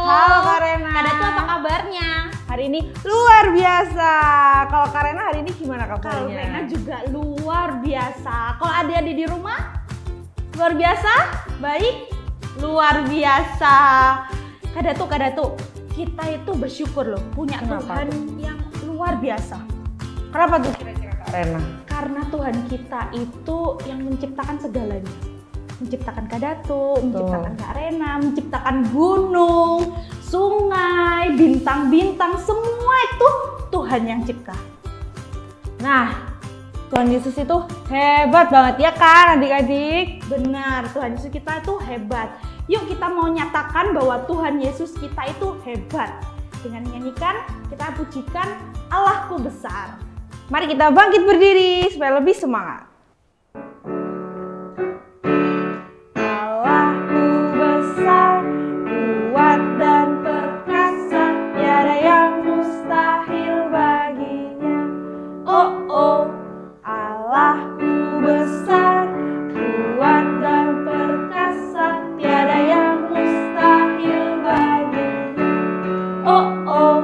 Halo Kak Rena. Kak Datu apa kabarnya? Hari ini luar biasa. Kalau Kak Rena hari ini gimana kabarnya? Kalau Rena juga luar biasa. Kalau adik-adik di rumah? Luar biasa? Baik? Luar biasa. Kak Datu, kita itu bersyukur loh punya Kenapa Tuhan yang luar biasa. Kenapa tuh kira-kira Kak Rena? Karena Tuhan kita itu yang menciptakan segalanya. Menciptakan Kak Datu, menciptakan Kak Rena, menciptakan gunung, sungai, bintang-bintang, semua itu Tuhan yang cipta. Nah, Tuhan Yesus itu hebat banget ya kan adik-adik? Benar, Tuhan Yesus kita itu hebat. Yuk kita mau nyatakan bahwa Tuhan Yesus kita itu hebat. Dengan nyanyikan, kita pujikan Allahku besar. Mari kita bangkit berdiri supaya lebih semangat. Allahku besar, kuat dan perkasa, tiada yang mustahil baginya. Oh oh, Allahku besar, kuat dan perkasa, tiada yang mustahil baginya. Oh oh,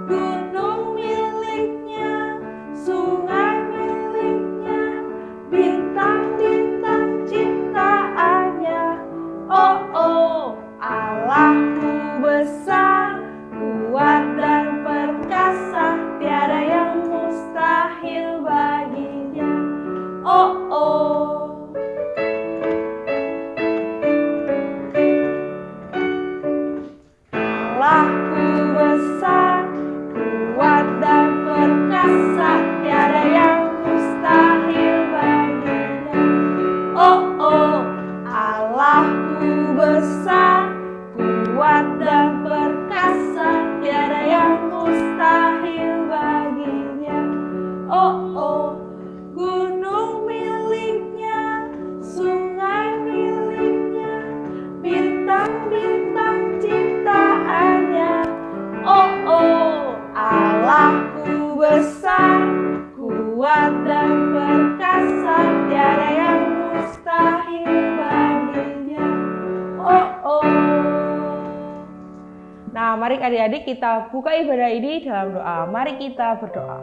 gunung miliknya, sungai miliknya, bintang-bintang ciptaannya. Oh oh, Allahku besar, kuat dan perkasa, tiada yang mustahil baginya. Oh oh. Allahku besar, kuat dan perkasa, tiada yang mustahil baginya. Oh oh, Allahku besar, kuat dan perkasa, tiada yang mustahil baginya. Oh oh, gunung miliknya, sungai miliknya, bintang-bintang ciptaannya. Oh oh, Allahku besar, kuat dan perkasa, tiada yang mustahil baginya. Oh oh. Nah, mari adik-adik kita buka ibadah ini dalam doa. Mari kita berdoa.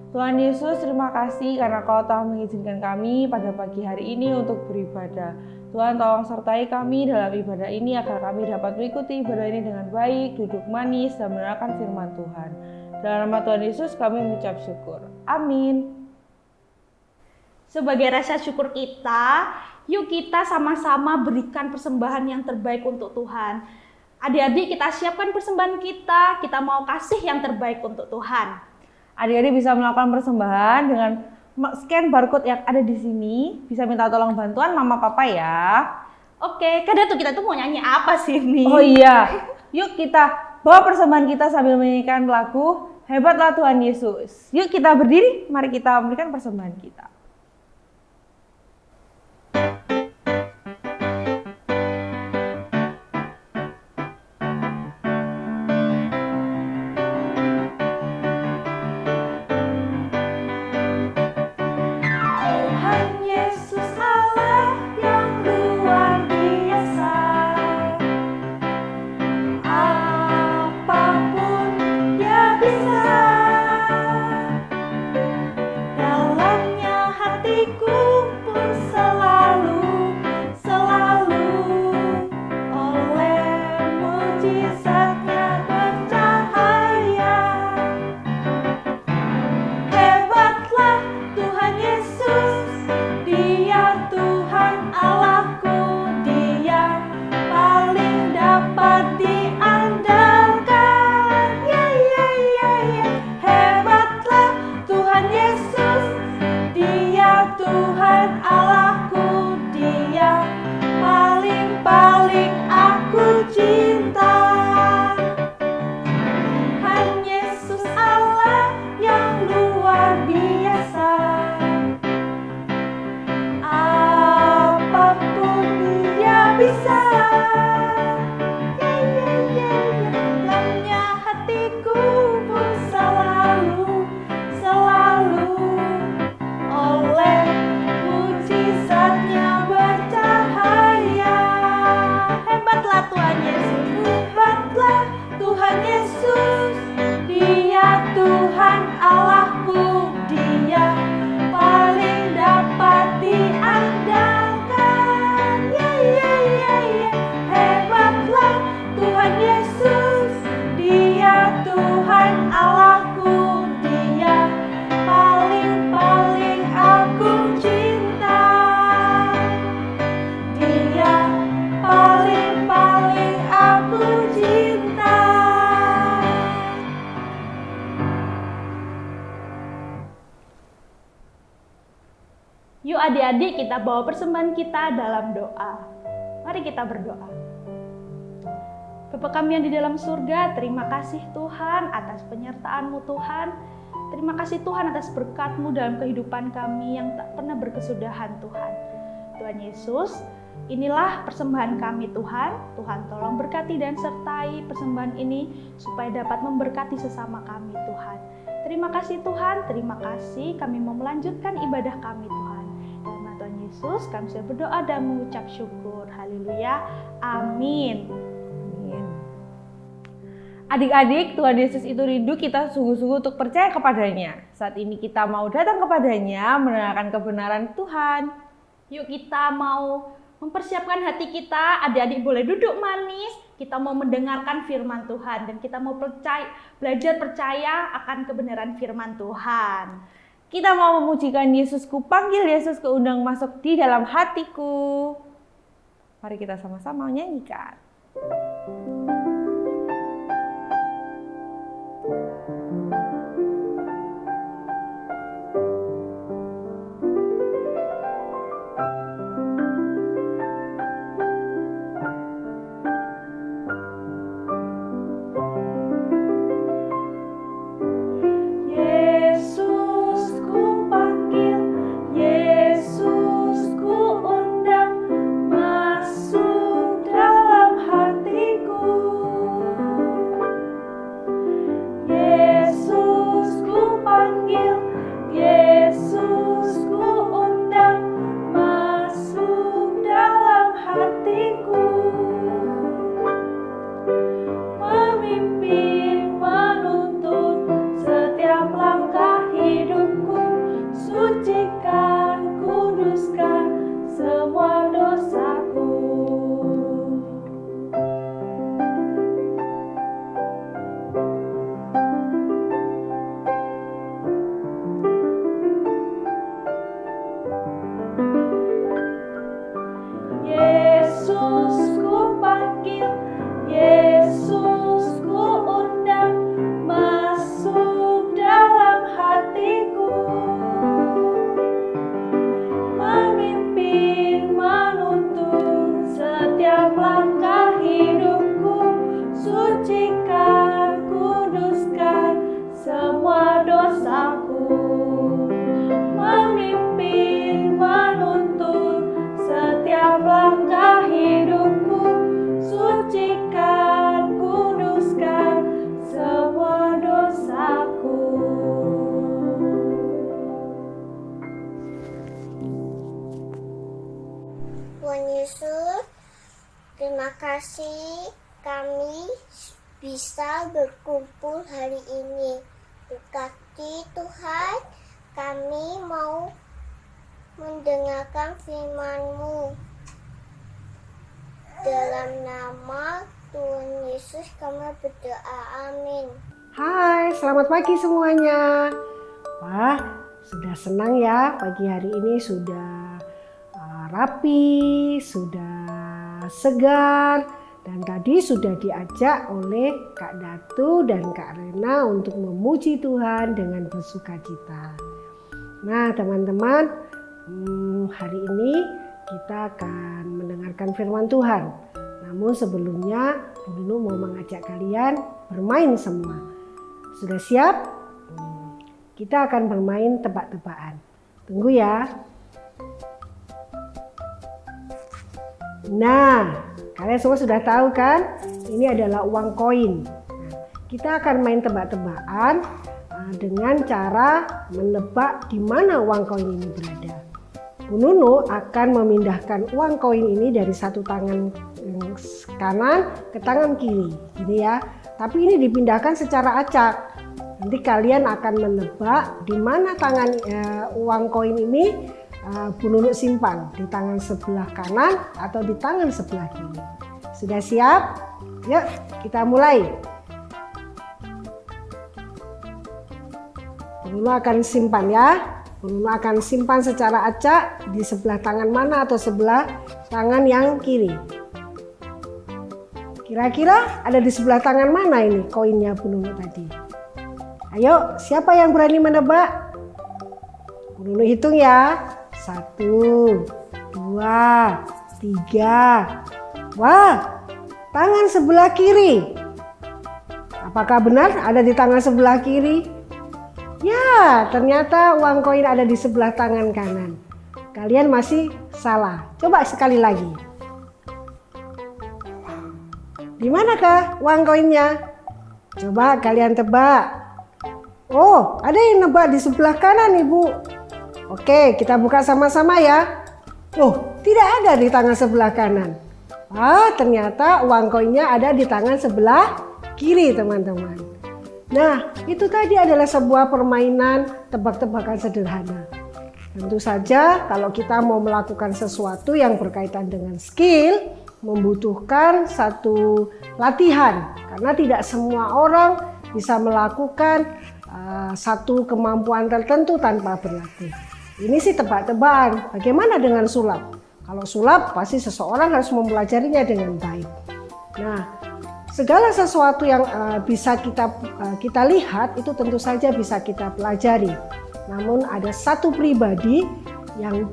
Tuhan Yesus, terima kasih karena Kau telah mengizinkan kami pada pagi hari ini untuk beribadah. Tuhan, tolong sertai kami dalam ibadah ini agar kami dapat mengikuti ibadah ini dengan baik, duduk manis, dan mendengarkan firman Tuhan. Dalam nama Tuhan Yesus kami mengucap syukur. Amin. Sebagai rasa syukur kita, yuk kita sama-sama berikan persembahan yang terbaik untuk Tuhan. Adik-adik kita siapkan persembahan kita mau kasih yang terbaik untuk Tuhan. Adik-adik bisa melakukan persembahan dengan scan barcode yang ada di sini. Bisa minta tolong bantuan mama papa ya. Oke, Kak Datu kita tuh mau nyanyi apa sih ini? Oh iya, yuk kita bawa persembahan kita sambil menyanyikan lagu Hebatlah Tuhan Yesus. Yuk kita berdiri, mari kita memberikan persembahan kita. Tuhan Yesus Allah yang luar biasa, apapun Dia bisa, dalamnya Yuk adik-adik, kita bawa persembahan kita dalam doa. Mari kita berdoa. Bapa kami yang di dalam surga, terima kasih Tuhan atas penyertaan-Mu Tuhan. Terima kasih Tuhan atas berkat-Mu dalam kehidupan kami yang tak pernah berkesudahan Tuhan. Tuhan Yesus, inilah persembahan kami Tuhan. Tuhan tolong berkati dan sertai persembahan ini supaya dapat memberkati sesama kami Tuhan. Terima kasih Tuhan, terima kasih kami mau melanjutkan ibadah kami Tuhan. Dalam nama Tuhan Yesus kami sudah berdoa dan mengucap syukur. Haleluya, amin. Adik-adik, Tuhan Yesus itu rindu kita sungguh-sungguh untuk percaya kepadanya. Saat ini kita mau datang kepadanya mendengarkan kebenaran Tuhan. Yuk kita mau mempersiapkan hati kita, adik-adik boleh duduk manis. Kita mau mendengarkan firman Tuhan dan kita mau belajar percaya akan kebenaran firman Tuhan. Kita mau memujikan Yesusku, panggil Yesus keundang masuk di dalam hatiku. Mari kita sama-sama nyanyikan. Tuhan Yesus, terima kasih kami bisa berkumpul hari ini. Berkati Tuhan, kami mau mendengarkan firman-Mu. Dalam nama Tuhan Yesus kami berdoa, amin. Hai, selamat pagi semuanya. Wah, sudah senang ya pagi hari ini sudah rapi, sudah segar, dan tadi sudah diajak oleh Kak Datu dan Kak Rena untuk memuji Tuhan dengan bersukacita. Nah teman-teman, hari ini kita akan mendengarkan firman Tuhan. Namun sebelumnya, Nunu mau mengajak kalian bermain semua. Sudah siap? Kita akan bermain tebak-tebakan. Tunggu ya. Nah, kalian semua sudah tahu kan? Ini adalah uang koin. Nah, kita akan main tebak-tebakan dengan cara menebak di mana uang koin ini berada. Bu Nunu akan memindahkan uang koin ini dari satu tangan kanan ke tangan kiri, gini ya. Tapi ini dipindahkan secara acak. Nanti kalian akan menebak di mana tangan uang koin ini Bu Nunu simpan, di tangan sebelah kanan atau di tangan sebelah kiri. Sudah siap? Yuk kita mulai. Bu Nunu akan simpan ya. Bu Nunu akan simpan secara acak di sebelah tangan mana atau sebelah tangan yang kiri. Kira-kira ada di sebelah tangan mana ini koinnya Bu Nunu tadi? Ayo, siapa yang berani menebak? Bu Nunu hitung ya. 1, 2, 3. Wah, tangan sebelah kiri. Apakah benar ada di tangan sebelah kiri? Ya, ternyata uang koin ada di sebelah tangan kanan. Kalian masih salah. Coba sekali lagi. Di manakah uang koinnya? Coba kalian tebak. Oh, ada yang nebak di sebelah kanan, Ibu. Oke, kita buka sama-sama ya. Oh, tidak ada di tangan sebelah kanan. Ternyata uang koinnya ada di tangan sebelah kiri, teman-teman. Nah, itu tadi adalah sebuah permainan tebak-tebakan sederhana. Tentu saja kalau kita mau melakukan sesuatu yang berkaitan dengan skill, membutuhkan satu latihan. Karena tidak semua orang bisa melakukan satu kemampuan tertentu tanpa berlatih. Ini sih tebak-tebakan. Bagaimana dengan sulap? Kalau sulap pasti seseorang harus mempelajarinya dengan baik. Nah, segala sesuatu yang bisa kita lihat itu tentu saja bisa kita pelajari. Namun ada satu pribadi yang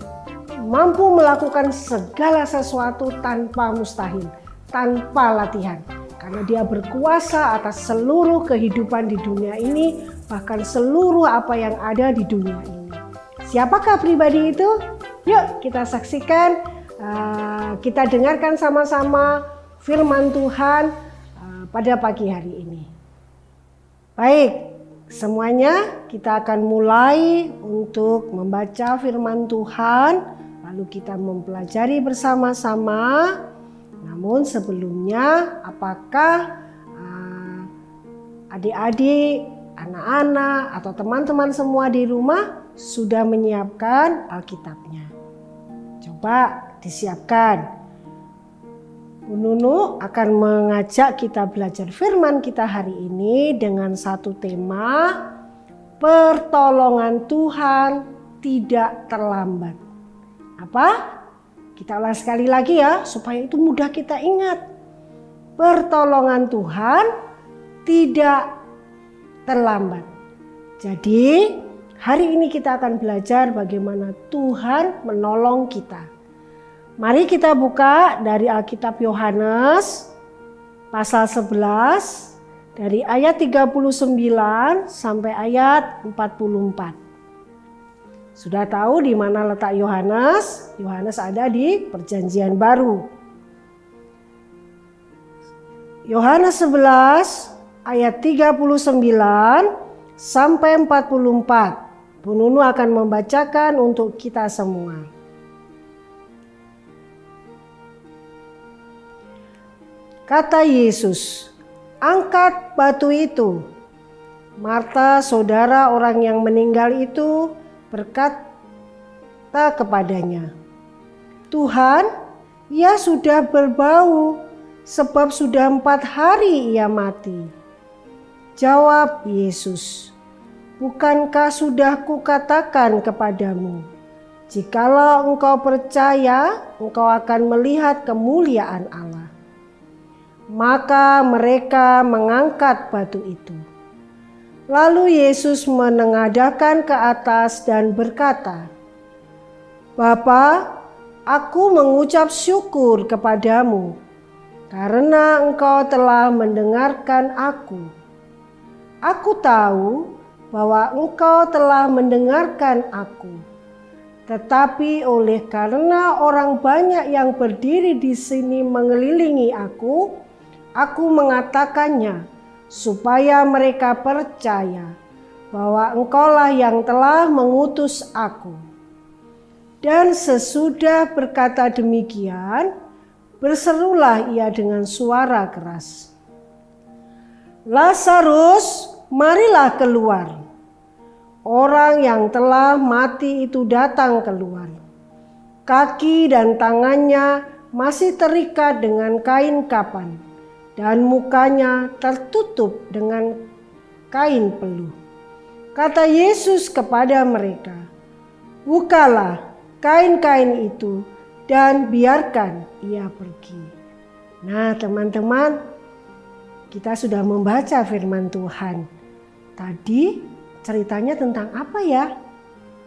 mampu melakukan segala sesuatu tanpa mustahil, tanpa latihan. Karena dia berkuasa atas seluruh kehidupan di dunia ini, bahkan seluruh apa yang ada di dunia ini. Siapakah pribadi itu? Yuk kita saksikan, kita dengarkan sama-sama firman Tuhan pada pagi hari ini. Baik, semuanya kita akan mulai untuk membaca firman Tuhan, lalu kita mempelajari bersama-sama. Namun sebelumnya, apakah adik-adik, anak-anak, atau teman-teman semua di rumah sudah menyiapkan Alkitabnya? Coba disiapkan. Bu Nunu akan mengajak kita belajar firman kita hari ini dengan satu tema, pertolongan Tuhan tidak terlambat. Apa? Kita ulang sekali lagi ya, supaya itu mudah kita ingat. Pertolongan Tuhan tidak terlambat. Jadi, hari ini kita akan belajar bagaimana Tuhan menolong kita. Mari kita buka dari Alkitab Yohanes pasal 11 dari ayat 39 sampai ayat 44. Sudah tahu di mana letak Yohanes? Yohanes ada di Perjanjian Baru. Yohanes 11 ayat 39 sampai 44. Bu Nunu akan membacakan untuk kita semua. Kata Yesus, "Angkat batu itu." Marta, saudara orang yang meninggal itu, berkata kepadanya, "Tuhan, ia sudah berbau, sebab sudah 4 hari ia mati." Jawab Yesus, "Bukankah sudah kukatakan kepadamu, jikalau engkau percaya, engkau akan melihat kemuliaan Allah?" Maka mereka mengangkat batu itu. Lalu Yesus menengadahkan ke atas dan berkata, "Bapa, aku mengucap syukur kepadamu karena engkau telah mendengarkan aku. Aku tahu bahwa engkau telah mendengarkan aku. Tetapi oleh karena orang banyak yang berdiri di sini mengelilingi aku mengatakannya, supaya mereka percaya bahwa engkaulah yang telah mengutus aku." Dan sesudah berkata demikian, berserulah ia dengan suara keras, "Lazarus, marilah keluar." Orang yang telah mati itu datang keluar. Kaki dan tangannya masih terikat dengan kain kapan, dan mukanya tertutup dengan kain peluh. Kata Yesus kepada mereka, "Bukalah kain-kain itu dan biarkan ia pergi." Nah, teman-teman, kita sudah membaca firman Tuhan. Tadi ceritanya tentang apa ya?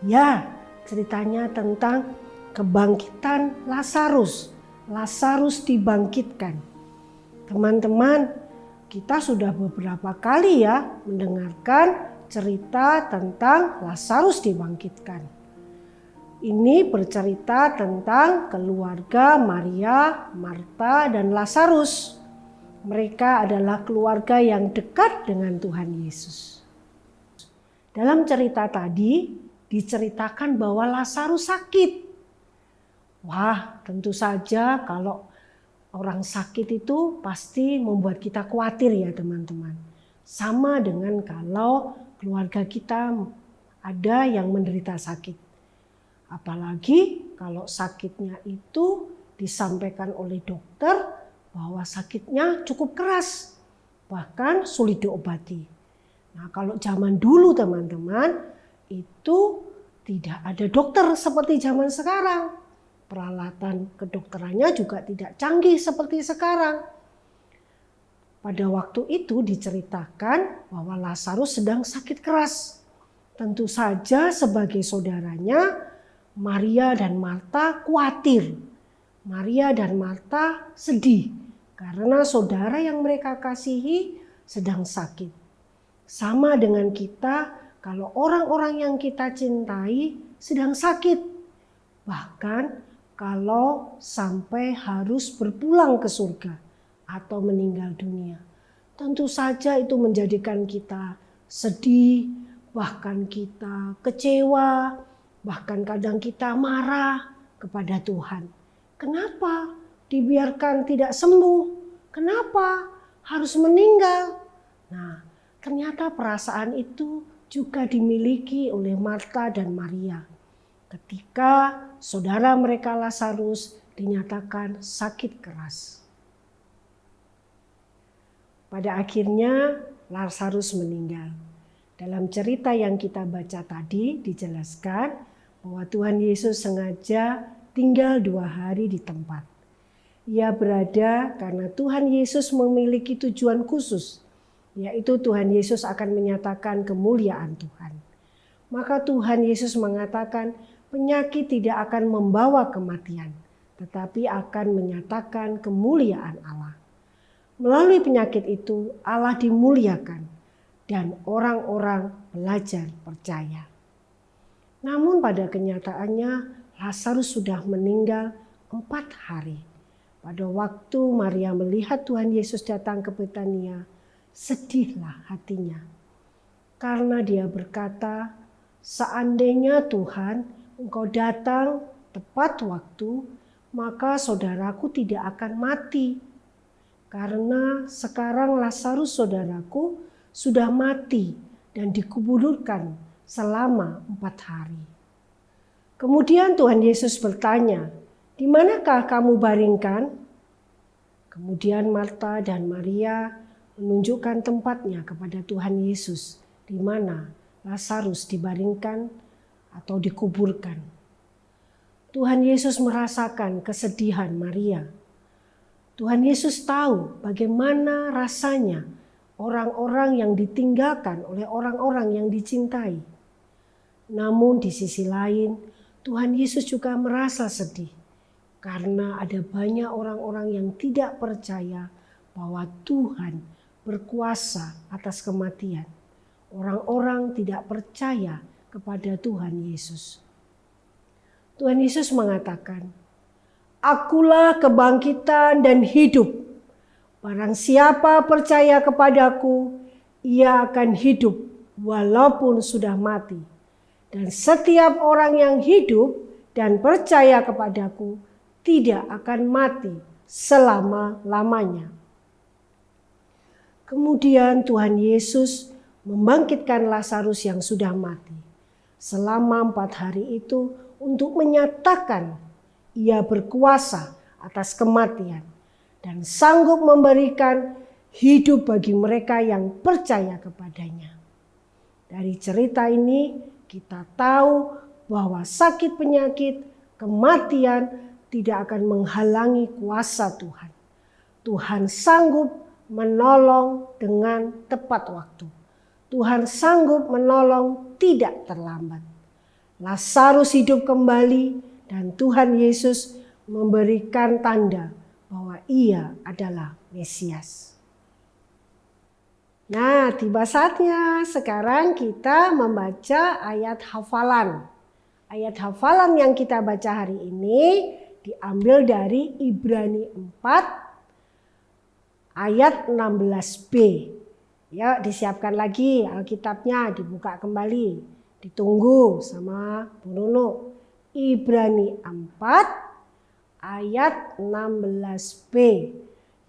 Ya, ceritanya tentang kebangkitan Lazarus. Lazarus dibangkitkan. Teman-teman, kita sudah beberapa kali ya mendengarkan cerita tentang Lazarus dibangkitkan. Ini bercerita tentang keluarga Maria, Marta, dan Lazarus. Mereka adalah keluarga yang dekat dengan Tuhan Yesus. Dalam cerita tadi diceritakan bahwa Lazarus sakit. Wah, tentu saja kalau orang sakit itu pasti membuat kita khawatir ya teman-teman. Sama dengan kalau keluarga kita ada yang menderita sakit. Apalagi kalau sakitnya itu disampaikan oleh dokter bahwa sakitnya cukup keras, bahkan sulit diobati. Nah, kalau zaman dulu teman-teman itu tidak ada dokter seperti zaman sekarang. Peralatan kedokterannya juga tidak canggih seperti sekarang. Pada waktu itu diceritakan bahwa Lazarus sedang sakit keras. Tentu saja sebagai saudaranya, Maria dan Marta khawatir. Maria dan Marta sedih karena saudara yang mereka kasihi sedang sakit. Sama dengan kita, kalau orang-orang yang kita cintai sedang sakit. Bahkan kalau sampai harus berpulang ke surga atau meninggal dunia. Tentu saja itu menjadikan kita sedih, bahkan kita kecewa, bahkan kadang kita marah kepada Tuhan. Kenapa dibiarkan tidak sembuh? Kenapa harus meninggal? Nah, ternyata perasaan itu juga dimiliki oleh Marta dan Maria. Ketika saudara mereka Lazarus dinyatakan sakit keras. Pada akhirnya Lazarus meninggal. Dalam cerita yang kita baca tadi dijelaskan bahwa Tuhan Yesus sengaja tinggal 2 hari di tempat. Ia berada karena Tuhan Yesus memiliki tujuan khusus, yaitu Tuhan Yesus akan menyatakan kemuliaan Tuhan. Maka Tuhan Yesus mengatakan penyakit tidak akan membawa kematian, tetapi akan menyatakan kemuliaan Allah. Melalui penyakit itu Allah dimuliakan dan orang-orang belajar percaya. Namun pada kenyataannya Lazarus sudah meninggal 4 hari. Pada waktu Maria melihat Tuhan Yesus datang ke Betania, sedihlah hatinya. Karena dia berkata, seandainya Tuhan Engkau datang tepat waktu, maka saudaraku tidak akan mati. Karena sekarang Lazarus saudaraku sudah mati dan dikuburkan selama 4 hari. Kemudian Tuhan Yesus bertanya, di manakah kamu baringkan? Kemudian Marta dan Maria menunjukkan tempatnya kepada Tuhan Yesus, di mana Lazarus dibaringkan atau dikuburkan. Tuhan Yesus merasakan kesedihan Maria. Tuhan Yesus tahu bagaimana rasanya orang-orang yang ditinggalkan oleh orang-orang yang dicintai. Namun di sisi lain, Tuhan Yesus juga merasa sedih karena ada banyak orang-orang yang tidak percaya bahwa Tuhan berkuasa atas kematian. Orang-orang tidak percaya kepada Tuhan Yesus. Tuhan Yesus mengatakan, Akulah kebangkitan dan hidup. Barang siapa percaya kepadaku, ia akan hidup walaupun sudah mati. Dan setiap orang yang hidup dan percaya kepadaku tidak akan mati selama-lamanya. Kemudian Tuhan Yesus membangkitkan Lazarus yang sudah mati. Selama 4 hari itu untuk menyatakan ia berkuasa atas kematian dan sanggup memberikan hidup bagi mereka yang percaya kepadanya. Dari cerita ini kita tahu bahwa sakit penyakit, kematian tidak akan menghalangi kuasa Tuhan. Tuhan sanggup menolong dengan tepat waktu. Tuhan sanggup menolong tidak terlambat. Lazarus hidup kembali dan Tuhan Yesus memberikan tanda bahwa ia adalah Mesias. Nah, tiba saatnya sekarang kita membaca ayat hafalan. Ayat hafalan yang kita baca hari ini diambil dari Ibrani 4 ayat 16b. Ya, disiapkan lagi Alkitabnya, dibuka kembali. Ditunggu sama Bu Nunu. Ibrani 4 ayat 16b.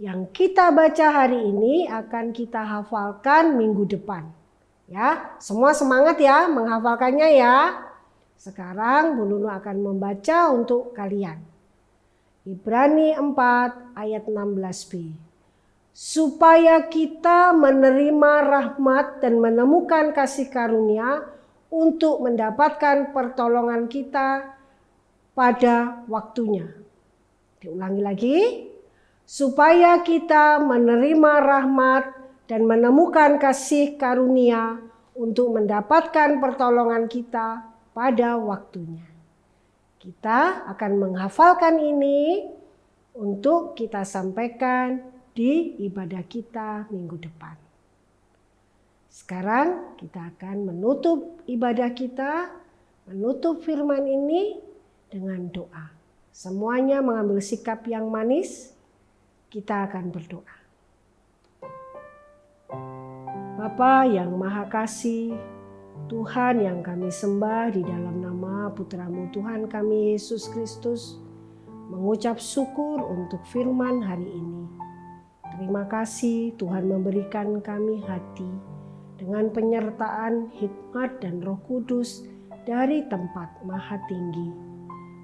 Yang kita baca hari ini akan kita hafalkan minggu depan. Ya, semua semangat ya menghafalkannya ya. Sekarang Bu Nunu akan membaca untuk kalian. Ibrani 4 ayat 16b. Supaya kita menerima rahmat dan menemukan kasih karunia untuk mendapatkan pertolongan kita pada waktunya. Diulangi lagi. Supaya kita menerima rahmat dan menemukan kasih karunia untuk mendapatkan pertolongan kita pada waktunya. Kita akan menghafalkan ini untuk kita sampaikan di ibadah kita minggu depan. Sekarang kita akan menutup ibadah kita, menutup firman ini dengan doa. Semuanya mengambil sikap yang manis. Kita akan berdoa. Bapa yang Maha Kasih, Tuhan yang kami sembah di dalam nama Putra-Mu Tuhan kami Yesus Kristus, mengucap syukur untuk firman hari ini. Terima kasih Tuhan memberikan kami hati dengan penyertaan hikmat dan Roh Kudus dari tempat Maha Tinggi,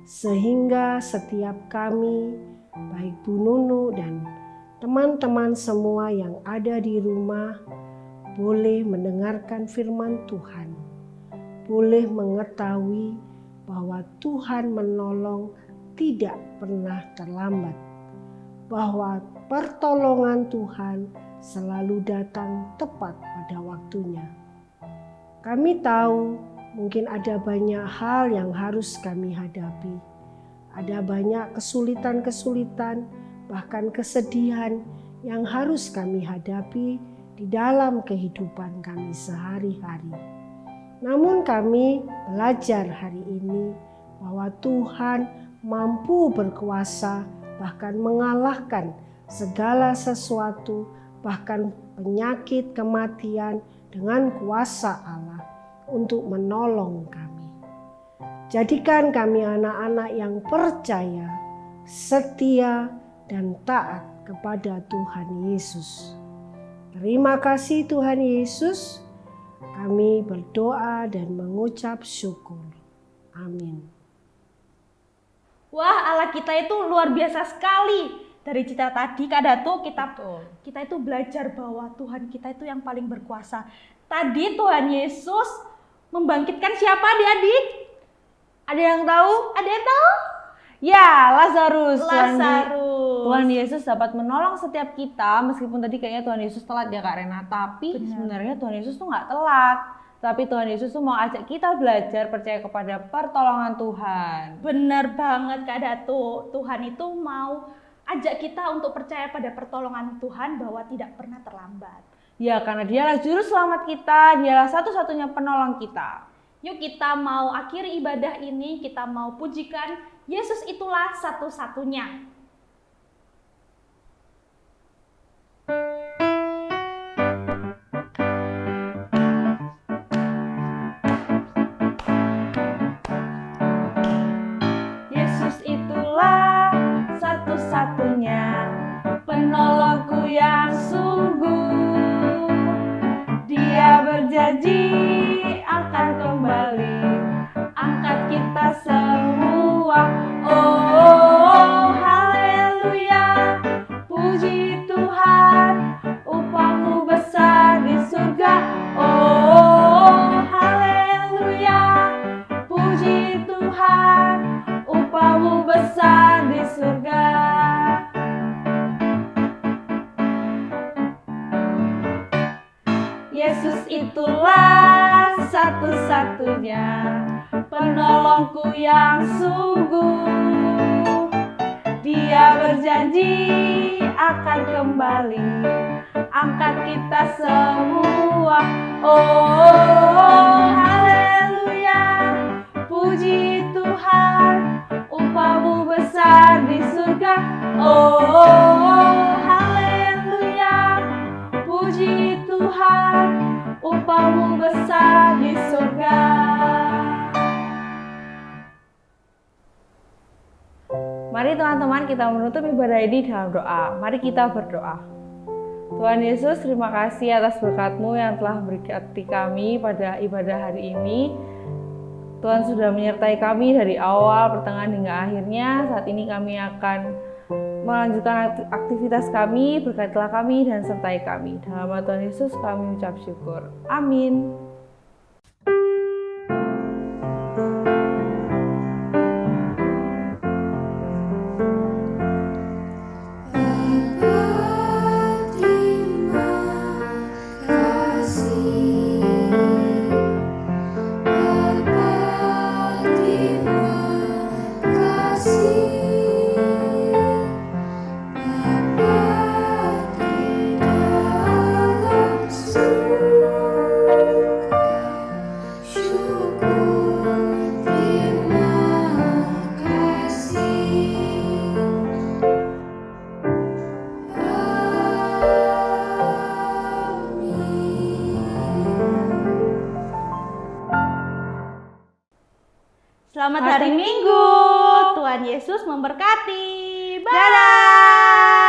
sehingga setiap kami, baik Bu Nunu dan teman-teman semua yang ada di rumah, boleh mendengarkan firman Tuhan, boleh mengetahui bahwa Tuhan menolong tidak pernah terlambat, bahwa pertolongan Tuhan selalu datang tepat pada waktunya. Kami tahu mungkin ada banyak hal yang harus kami hadapi. Ada banyak kesulitan-kesulitan, bahkan kesedihan yang harus kami hadapi di dalam kehidupan kami sehari-hari. Namun kami belajar hari ini bahwa Tuhan mampu berkuasa bahkan mengalahkan segala sesuatu, bahkan penyakit, kematian dengan kuasa Allah untuk menolong kami. Jadikan kami anak-anak yang percaya, setia, dan taat kepada Tuhan Yesus. Terima kasih Tuhan Yesus. Kami berdoa dan mengucap syukur. Amin. Wah, Allah kita itu luar biasa sekali. Dari cerita tadi Kak Datu, kita itu belajar bahwa Tuhan kita itu yang paling berkuasa. Tadi Tuhan Yesus membangkitkan siapa adik-adik? Ada yang tahu? Ada yang tahu? Ya, Lazarus. Lazarus. Tuhan Yesus dapat menolong setiap kita, meskipun tadi kayaknya Tuhan Yesus telat ya Kak Rena. Tapi sebenarnya Tuhan Yesus tuh nggak telat. Tapi Tuhan Yesus tuh mau ajak kita belajar percaya kepada pertolongan Tuhan. Benar banget Kak Datu. Tuhan itu mau ajak kita untuk percaya pada pertolongan Tuhan bahwa tidak pernah terlambat. Ya, karena dialah juru selamat kita, dialah satu-satunya penolong kita. Yuk kita mau akhiri ibadah ini, kita mau pujikan Yesus itulah satu-satunya. Yesus itulah satu-satunya penolongku yang sungguh. Dia berjanji akan kembali angkat kita semua. Oh, haleluya, puji Tuhan, upahmu besar di surga. Oh, haleluya, puji Tuhan, upahmu besar di surga. Yesus itulah satu-satunya penolongku yang sungguh. Dia berjanji akan kembali angkat kita semua. Oh, haleluya, puji Tuhan, upahmu besar di surga. Oh, haleluya, puji Tuhan, upahmu besar di surga. Mari teman-teman kita menutup ibadah ini dalam doa. Mari kita berdoa. Tuhan Yesus, terima kasih atas berkat-Mu yang telah memberkati kami pada ibadah hari ini. Tuhan sudah menyertai kami dari awal, pertengahan hingga akhirnya. Saat ini kami akan melanjutkan aktivitas kami. Berkatilah kami dan sertai kami. Dalam nama Tuhan Yesus kami ucap syukur. Amin. Selamat hari Minggu. Tuhan Yesus memberkati. Bye. Dadah!